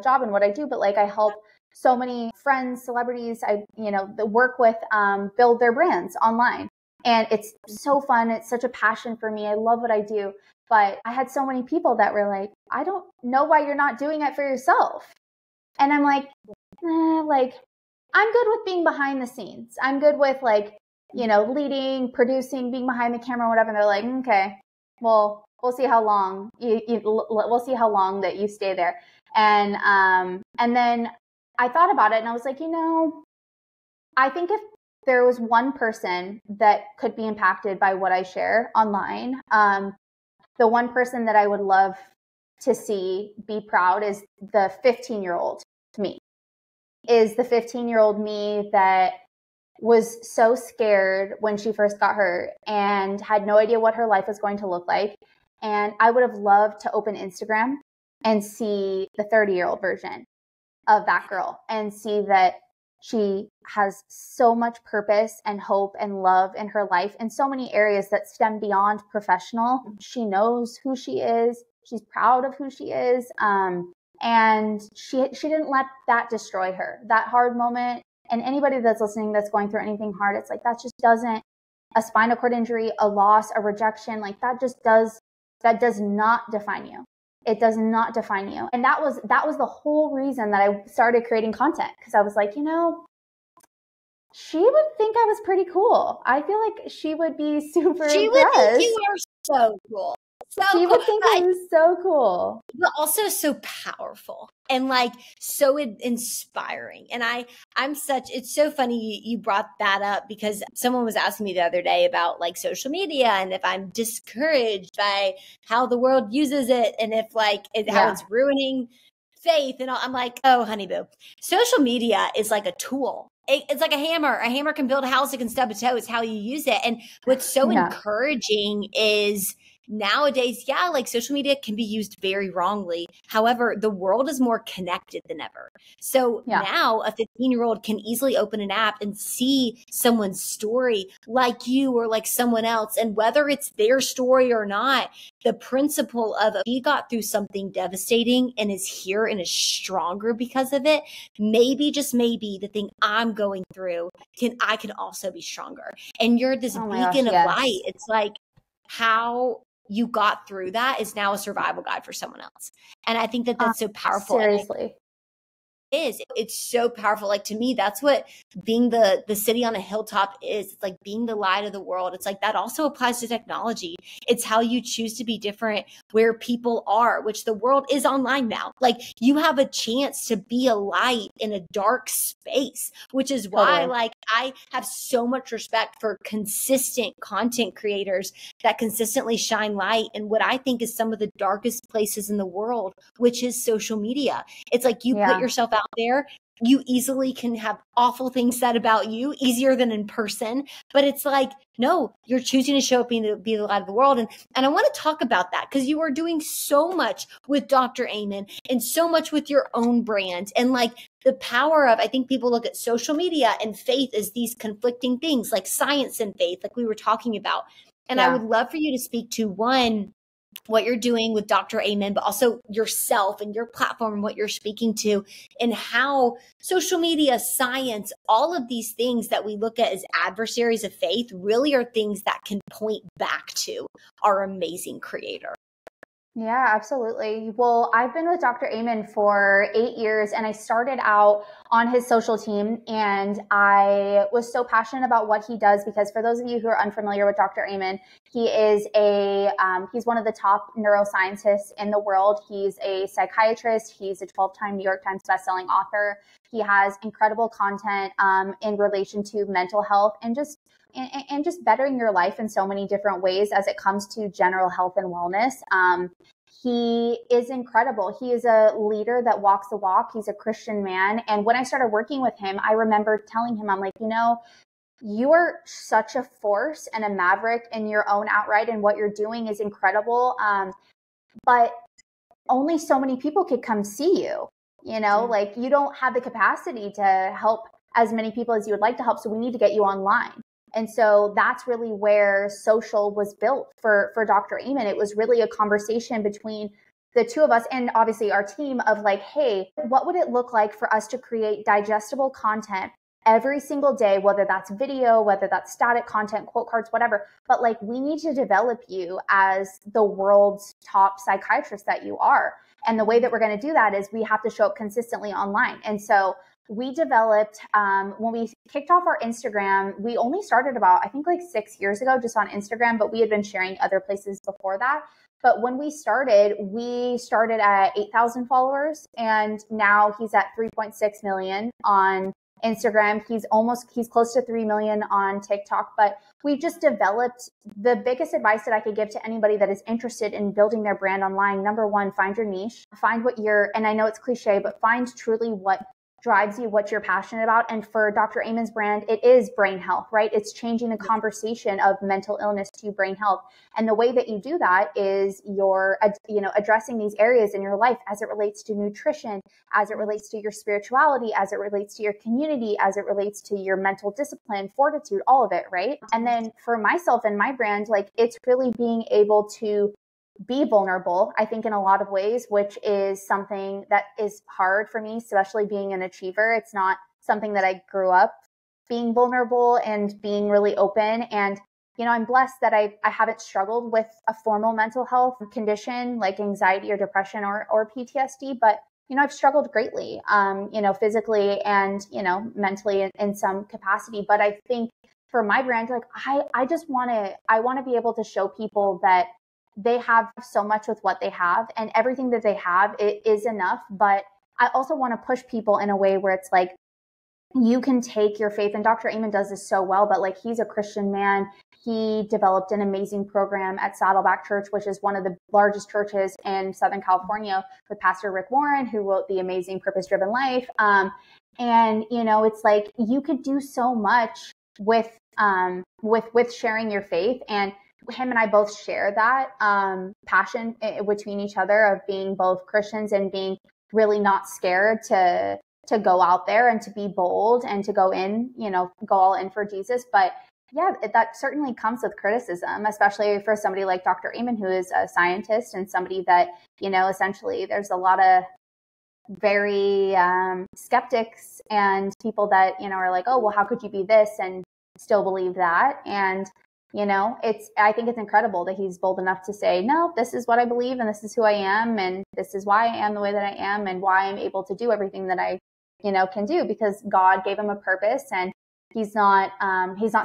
job and what I do, but like I help so many friends, celebrities, that work with, build their brands online. And it's so fun. It's such a passion for me. I love what I do. But I had so many people that were like, I don't know why you're not doing it for yourself. And I'm like, like, I'm good with being behind the scenes. I'm good with like, leading, producing, being behind the camera, whatever. And they're like, okay, well, we'll see how long we'll see how long that you stay there. And then I thought about it and I was like, I think if there was one person that could be impacted by what I share online, the one person that I would love to see be proud is the 15-year-old me. Is the 15-year-old me that was so scared when she first got hurt and had no idea what her life was going to look like. And I would have loved to open Instagram and see the 30-year-old version of that girl and see that she has so much purpose and hope and love in her life in so many areas that stem beyond professional. She knows who she is. She's proud of who she is. And she didn't let that destroy her, that hard moment. And anybody that's listening that's going through anything hard, it's like that just doesn't, a spinal cord injury, a loss, a rejection, like that does not define you. It does not define you. And that was the whole reason that I started creating content, because I was like, she would think I was pretty cool. I feel like she would be super impressed. She would think you are so cool. She would think I was so cool. But also so powerful and like so inspiring. And it's so funny you brought that up, because someone was asking me the other day about like social media and if I'm discouraged by how the world uses it and if how it's ruining faith and all. I'm like, oh, honey boo, social media is like a tool. It's like a hammer. A hammer can build a house. It can stub a toe. It's how you use it. And what's so encouraging is nowadays, like social media can be used very wrongly. However, the world is more connected than ever. So now a 15-year-old can easily open an app and see someone's story like you or like someone else. And whether it's their story or not, the principle of he got through something devastating and is here and is stronger because of it. Maybe, just maybe, the thing I'm going through I can also be stronger. And you're this beacon of light. It's like how you got through that is now a survival guide for someone else. And I think that that's so powerful. Seriously. It's so powerful. Like, to me, that's what being the city on a hilltop is. It's like being the light of the world. It's like that also applies to technology. It's how you choose to be different where people are, which the world is online now. Like, you have a chance to be a light in a dark space, which is why like I have so much respect for consistent content creators that consistently shine light in what I think is some of the darkest places in the world, which is social media. It's like you put yourself out there, you easily can have awful things said about you, easier than in person. But it's like, no, you're choosing to show up and be the light of the world. And I want to talk about that, because you are doing so much with Dr. Amen and so much with your own brand. And like the power of, I think people look at social media and faith as these conflicting things, like science and faith, like we were talking about. And I would love for you to speak to one, what you're doing with Dr. Amen, but also yourself and your platform and what you're speaking to, and how social media, science, all of these things that we look at as adversaries of faith really are things that can point back to our amazing creator. Yeah, absolutely. Well, I've been with Dr. Amen for 8 years, and I started out on his social team, and I was so passionate about what he does, because for those of you who are unfamiliar with Dr. Amen, he is he's one of the top neuroscientists in the world. He's a psychiatrist. He's a 12-time New York Times bestselling author. He has incredible content in relation to mental health and just bettering your life in so many different ways as it comes to general health and wellness. He is incredible. He is a leader that walks the walk. He's a Christian man. And when I started working with him, I remember telling him, I'm like, you are such a force and a maverick in your own outright, and what you're doing is incredible. But only so many people could come see you, like you don't have the capacity to help as many people as you would like to help. So we need to get you online. And so that's really where social was built for Dr. Amen. It was really a conversation between the two of us and obviously our team of like, hey, what would it look like for us to create digestible content every single day, whether that's video, whether that's static content, quote cards, whatever. But like, we need to develop you as the world's top psychiatrist that you are. And the way that we're going to do that is we have to show up consistently online. And so we developed, when we kicked off our Instagram, we only started about, I think like 6 years ago, just on Instagram, but we had been sharing other places before that. But when we started at 8,000 followers, and now he's at 3.6 million on Instagram. He's close to 3 million on TikTok, but we've just developed the biggest advice that I could give to anybody that is interested in building their brand online. Number one, find your niche, find what and I know it's cliche, but find truly what drives you, what you're passionate about. And for Dr. Amen's brand, it is brain health, right? It's changing the conversation of mental illness to brain health. And the way that you do that is you're, addressing these areas in your life as it relates to nutrition, as it relates to your spirituality, as it relates to your community, as it relates to your mental discipline, fortitude, all of it, right? And then for myself and my brand, like, it's really being able to be vulnerable, I think, in a lot of ways, which is something that is hard for me, especially being an achiever. It's not something that I grew up being vulnerable and being really open. And, I'm blessed that I haven't struggled with a formal mental health condition like anxiety or depression or PTSD, but, I've struggled greatly, physically and, mentally in some capacity. But I think for my brand, like, I want to be able to show people that they have so much with what they have, and everything that they have, it is enough. But I also want to push people in a way where it's like, you can take your faith, and Dr. Amen does this so well, but like, he's a Christian man. He developed an amazing program at Saddleback Church, which is one of the largest churches in Southern California, with Pastor Rick Warren, who wrote the amazing Purpose Driven Life. And it's like, you could do so much with sharing your faith. And him and I both share that passion between each other of being both Christians and being really not scared to go out there and to be bold and to go all in for Jesus. But yeah, that certainly comes with criticism, especially for somebody like Dr. Amen, who is a scientist and somebody that, essentially there's a lot of very skeptics and people that, are like, oh, well, how could you be this and still believe that? And I think it's incredible that he's bold enough to say, no, this is what I believe, and this is who I am, and this is why I am the way that I am, and why I'm able to do everything that I, can do, because God gave him a purpose, and he's not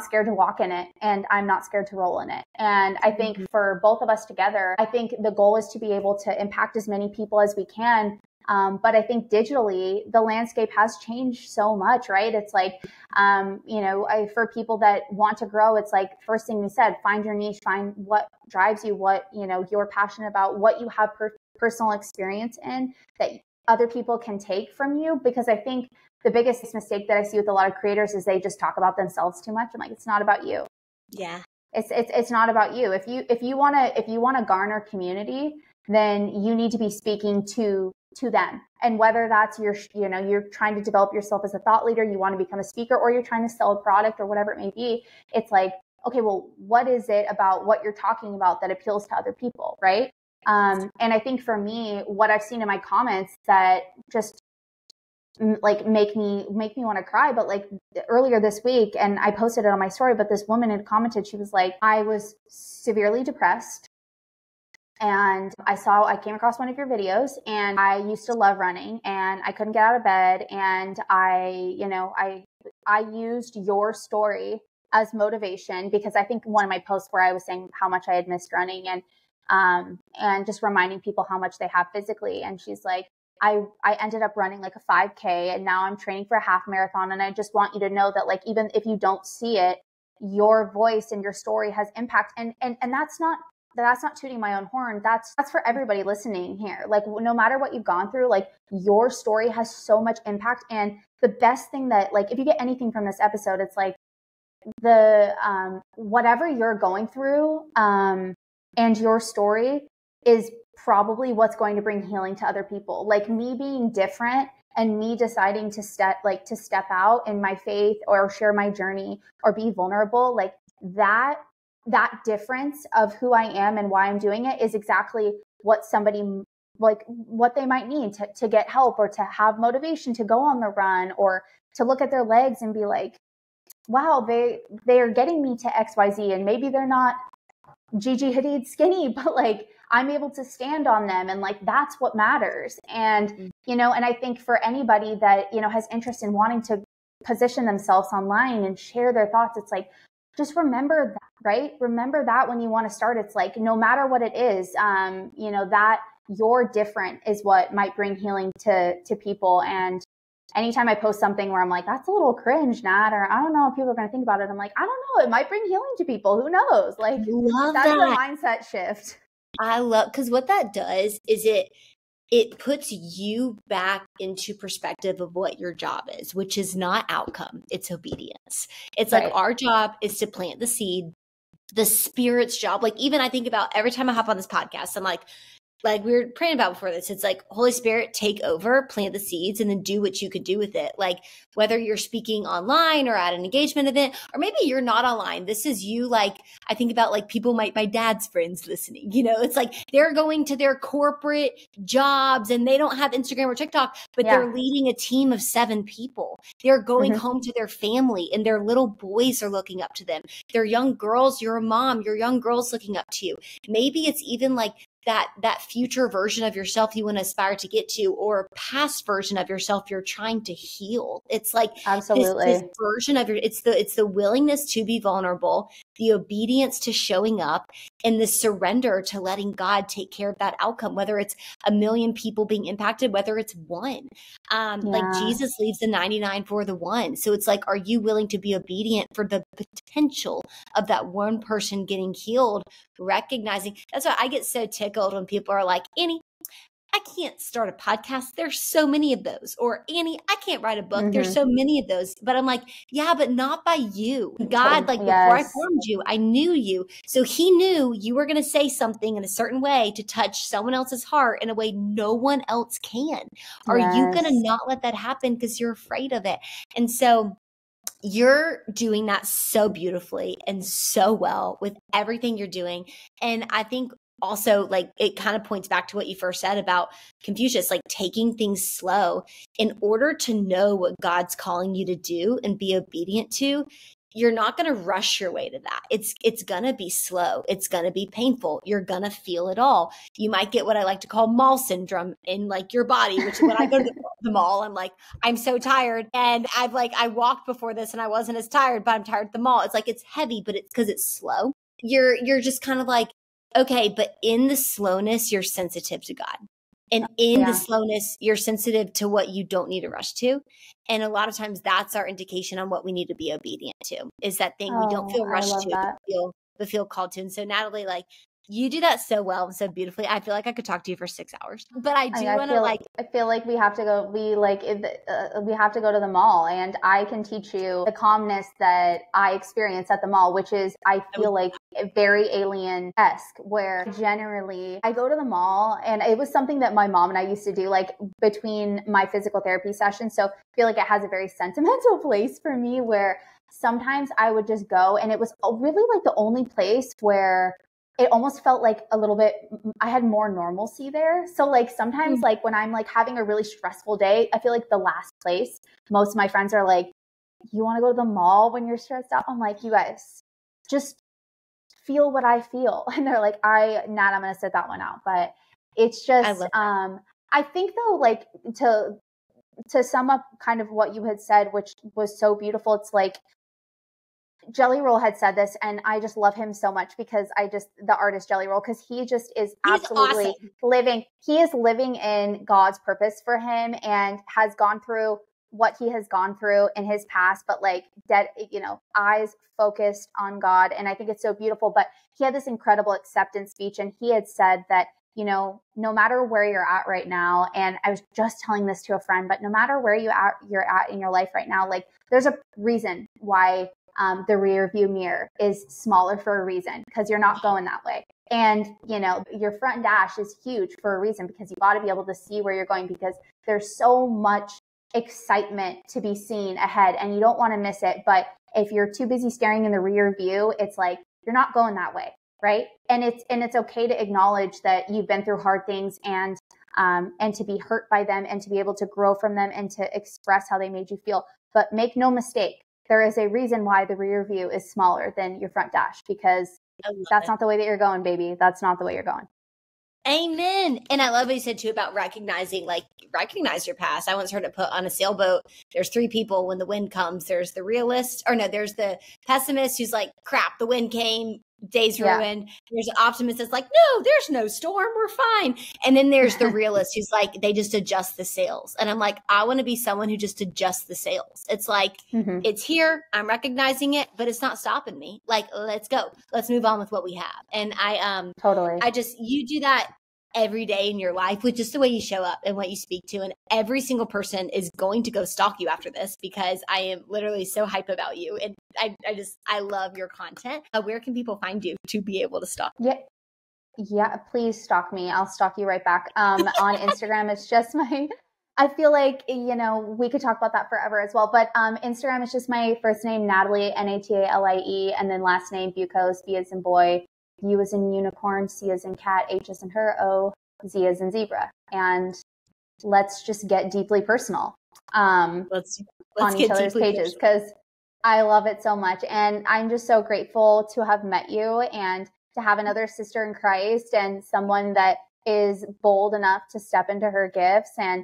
scared to walk in it, and I'm not scared to roll in it. And I think for both of us together, I think the goal is to be able to impact as many people as we can. But I think digitally, the landscape has changed so much, right? It's like, for people that want to grow, it's like, first thing we said, find your niche, find what drives you, what, you're passionate about, what you have personal experience in that other people can take from you. Because I think the biggest mistake that I see with a lot of creators is they just talk about themselves too much. I'm like, it's not about you. Yeah. It's not about you. If you want to garner community, then you need to be speaking to them. And whether that's you're trying to develop yourself as a thought leader, you want to become a speaker, or you're trying to sell a product or whatever it may be, it's like, okay, well, what is it about what you're talking about that appeals to other people, right? And I think for me, what I've seen in my comments that just like make me want to cry, but like earlier this week, and I posted it on my story, but this woman had commented, she was like, I was severely depressed, and I came across one of your videos, and I used to love running, and I couldn't get out of bed. And I used your story as motivation, because I think one of my posts where I was saying how much I had missed running, and just reminding people how much they have physically. And she's like, I ended up running like a 5K, and now I'm training for a half marathon. And I just want you to know that, like, even if you don't see it, your voice and your story has impact. And that's not tooting my own horn. That's for everybody listening here. Like, no matter what you've gone through, like, your story has so much impact. And the best thing that, like, if you get anything from this episode, it's like whatever you're going through, and your story is probably what's going to bring healing to other people. Like, me being different and me deciding to step out in my faith or share my journey or be vulnerable, like that difference of who I am and why I'm doing it is exactly what somebody, like what they might need to get help or to have motivation to go on the run or to look at their legs and be like, wow, they are getting me to XYZ, and maybe they're not Gigi Hadid skinny, but like I'm able to stand on them, and like that's what matters. And and I think for anybody that has interest in wanting to position themselves online and share their thoughts, it's like, just remember that, right? Remember that when you want to start, it's like, no matter what it is, that you're different is what might bring healing to people. And anytime I post something where I'm like, that's a little cringe, Nat, or I don't know if people are going to think about it, I'm like, I don't know, it might bring healing to people. Who knows? Like, that's the mindset shift. I love, because what that does is it puts you back into perspective of what your job is, which is not outcome. It's obedience. It's like our job is to plant the seed, the Spirit's job. Like even I think about every time I hop on this podcast, I'm like we were praying about before this, it's like, Holy Spirit, take over, plant the seeds, and then do what you could do with it. Like whether you're speaking online or at an engagement event, or maybe you're not online. This is you. Like I think about like people, my dad's friends listening, it's like they're going to their corporate jobs and they don't have Instagram or TikTok, but they're leading a team of 7 people. They're going home to their family and their little boys are looking up to them. They're young girls. You're a mom, your young girls looking up to you. Maybe it's even like that future version of yourself you want to aspire to get to, or a past version of yourself you're trying to heal. It's like absolutely this version of it's the willingness to be vulnerable, the obedience to showing up, and the surrender to letting God take care of that outcome, whether it's 1 million people being impacted, whether it's one. Like Jesus leaves the 99 for the one. So it's like, are you willing to be obedient for the potential of that one person getting healed? Recognizing, that's why I get so tickled when people are like, Annie, I can't start a podcast. There's so many of those. Or Annie, I can't write a book. There's so many of those. But I'm like, yeah, but not by you. God, like before I formed you, I knew you. So he knew you were going to say something in a certain way to touch someone else's heart in a way no one else can. Are you going to not let that happen because you're afraid of it? And so you're doing that so beautifully and so well with everything you're doing. And I think also like it kind of points back to what you first said about Confucius, like taking things slow in order to know what God's calling you to do and be obedient to. You're not going to rush your way to that. It's going to be slow. It's going to be painful. You're going to feel it all. You might get what I like to call mall syndrome in like your body, which when I go to the mall, I'm like, I'm so tired. And I walked before this and I wasn't as tired, but I'm tired at the mall. It's like, it's heavy, but it's because it's slow. You're just kind of like, okay, but in the slowness, you're sensitive to God. And in the slowness, you're sensitive to what you don't need to rush to. And a lot of times that's our indication on what we need to be obedient to, is that thing we don't feel rushed to, but feel called to. And so Natalie, like you do that so well and so beautifully. I feel like I could talk to you for 6 hours, but I do want to I feel like we have to go. We have to go to the mall, and I can teach you the calmness that I experience at the mall, which is I feel like very alien-esque. Where generally I go to the mall, and it was something that my mom and I used to do, like between my physical therapy sessions. So I feel like it has a very sentimental place for me, where sometimes I would just go, and it was really like the only place where it almost felt like a little bit, I had more normalcy there. So like sometimes like when I'm like having a really stressful day, I feel like the last place, most of my friends are like, you want to go to the mall when you're stressed out? I'm like, you guys just feel what I feel. And they're like, I'm going to sit that one out. But it's just, I think though, like to sum up kind of what you had said, which was so beautiful. It's like, Jelly Roll had said this, and I just love him so much because the artist Jelly Roll, because he just is absolutely awesome. He is living in God's purpose for him and has gone through what he has gone through in his past, but like eyes focused on God. And I think it's so beautiful, but he had this incredible acceptance speech, and he had said that, no matter where you're at right now, and I was just telling this to a friend, but no matter where you're at in your life right now, like there's a reason why the rear view mirror is smaller for a reason, because you're not going that way. And, your front dash is huge for a reason, because you got to be able to see where you're going, because there's so much excitement to be seen ahead and you don't want to miss it. But if you're too busy staring in the rear view, it's like, you're not going that way. Right. And it's okay to acknowledge that you've been through hard things and to be hurt by them and to be able to grow from them and to express how they made you feel. But make no mistake, there is a reason why the rear view is smaller than your front dash, because that's not the way that you're going, baby. That's not the way you're going. Amen. And I love what you said too about recognizing, like, recognize your past. I once heard it put on a sailboat. There's three people when the wind comes. There's the realist, or no, there's the pessimist who's like, crap, the wind came, day's ruined. There's an optimist that's like, no, there's no storm, we're fine. And then there's the realist who's like, they just adjust the sails. And I'm like, I want to be someone who just adjusts the sails. It's like, it's here, I'm recognizing it, but it's not stopping me. Like, let's go. Let's move on with what we have. And you do that every day in your life with just the way you show up and what you speak to. And every single person is going to go stalk you after this, because I am literally so hype about you. And I love your content. Where can people find you to be able to stalk? Yeah, please stalk me. I'll stalk you right back. On Instagram, it's just I feel like, we could talk about that forever as well. But Instagram is just my first name, Natalie, Natalie, and then last name, Buchhoz, B as in boy, U as in unicorn, C as in cat, H as in her, O, Z as in zebra. And let's just get deeply personal let's on each other's pages, because I love it so much. And I'm just so grateful to have met you and to have another sister in Christ and someone that is bold enough to step into her gifts and,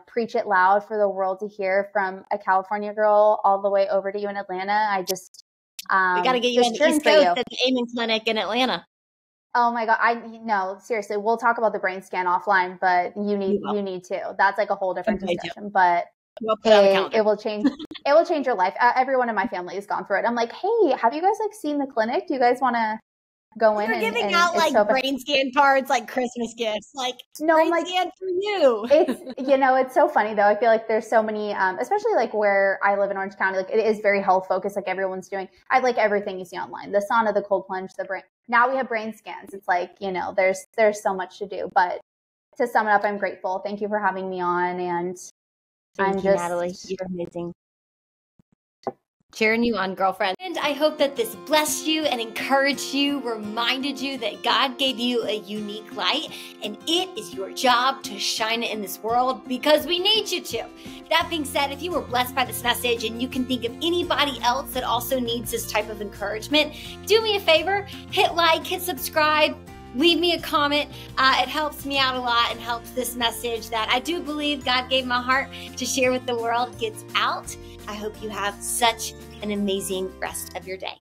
preach it loud for the world to hear, from a California girl all the way over to you in Atlanta. I just, we got to get you in the East Coast at the Amen Clinic in Atlanta. Oh my God. No, seriously, we'll talk about the brain scan offline, but you need to. That's like a whole different discussion, but it will change. It will change your life. Everyone in my family has gone through it. I'm like, hey, have you guys seen the clinic? Do you guys want to go in? You're giving out brain scan cards, like Christmas gifts, brain scan for you. It's so funny though. I feel like there's so many, especially like where I live in Orange County, like it is very health focused. Like everyone's doing, I like everything you see online, the sauna, the cold plunge, the brain. Now we have brain scans. It's like, there's so much to do, but to sum it up, I'm grateful. Thank you for having me on. And Thank you, Natalie. You're amazing. Cheering you on, girlfriend. And I hope that this blessed you and encouraged you, reminded you that God gave you a unique light, and it is your job to shine it in this world, because we need you to. That being said, if you were blessed by this message and you can think of anybody else that also needs this type of encouragement, do me a favor, hit like, hit subscribe, leave me a comment. It helps me out a lot and helps this message that I do believe God gave my heart to share with the world gets out. I hope you have such an amazing rest of your day.